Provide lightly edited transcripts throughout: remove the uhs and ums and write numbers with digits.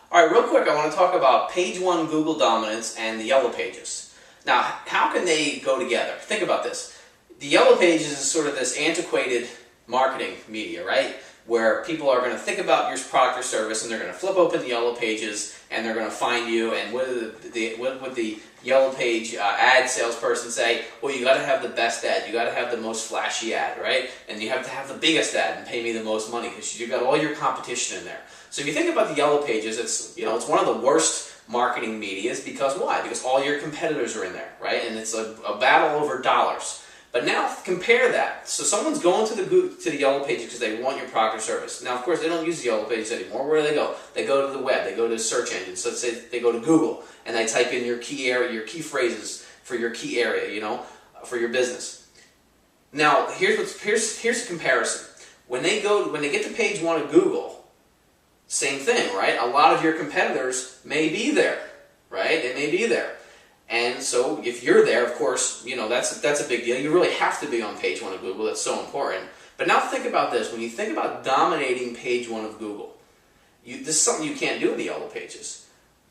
All right, real quick, I want to talk about page one Google dominance and the Yellow Pages. Now, how can they go together? Think about this. The Yellow Pages is sort of this antiquated marketing media, right? Where people are going to think about your product or service and they're going to flip open the Yellow Pages and they're going to find you, and what would the Yellow Page ad salesperson say? Well, you got to have the best ad, you got to have the most flashy ad, right? And you have to have the biggest ad and pay me the most money because you've got all your competition in there. So if you think about the Yellow Pages, it's one of the worst marketing medias because why? Because all your competitors are in there, right? And it's a battle over dollars. But now compare that. So someone's going to the Yellow Pages because they want your product or service. Now, of course, they don't use the Yellow Pages anymore. Where do they go? They go to the web. They go to search engines. So let's say they go to Google and they type in your key area, your key phrases for your key area, for your business. Now, here's a comparison. When they get to page one of Google, same thing, right? A lot of your competitors may be there, right? They may be there. And so if you're there, of course, that's a big deal. You really have to be on page one of Google. That's so important. But now think about this. When you think about dominating page one of Google, this is something you can't do in the Yellow Pages.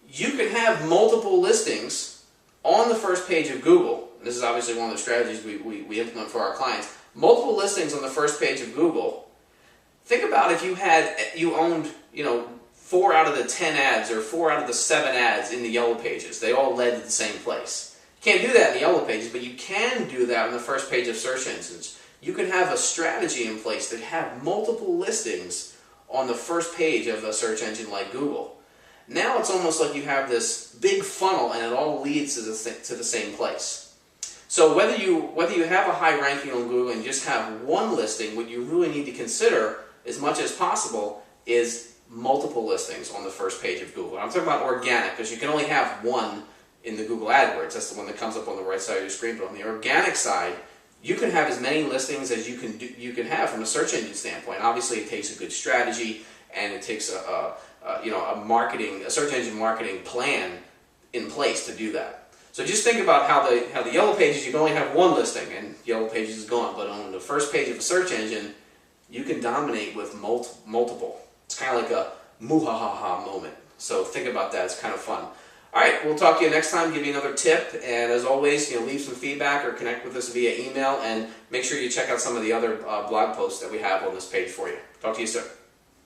You can have multiple listings on the first page of Google. This is obviously one of the strategies we implement for our clients. Multiple listings on the first page of Google. Think about if you owned, 4 out of the 10 ads or 4 out of the 7 ads in the Yellow Pages. They all led to the same place. You can't do that in the Yellow Pages, but you can do that on the first page of search engines. You can have a strategy in place to have multiple listings on the first page of a search engine like Google. Now it's almost like you have this big funnel and it all leads to the same place. So whether you have a high ranking on Google and just have one listing, what you really need to consider as much as possible is multiple listings on the first page of Google. I'm talking about organic because you can only have one in the Google AdWords. That's the one that comes up on the right side of your screen. But on the organic side, you can have as many listings as you can have from a search engine standpoint. Obviously, it takes a good strategy and it takes a search engine marketing plan in place to do that. So just think about how the Yellow Pages, you can only have one listing and Yellow Pages is gone. But on the first page of a search engine, you can dominate with multiple. It's kind of like a moo-ha-ha-ha moment. So think about that. It's kind of fun. All right, we'll talk to you next time, give you another tip. And as always, leave some feedback or connect with us via email. And make sure you check out some of the other blog posts that we have on this page for you. Talk to you soon.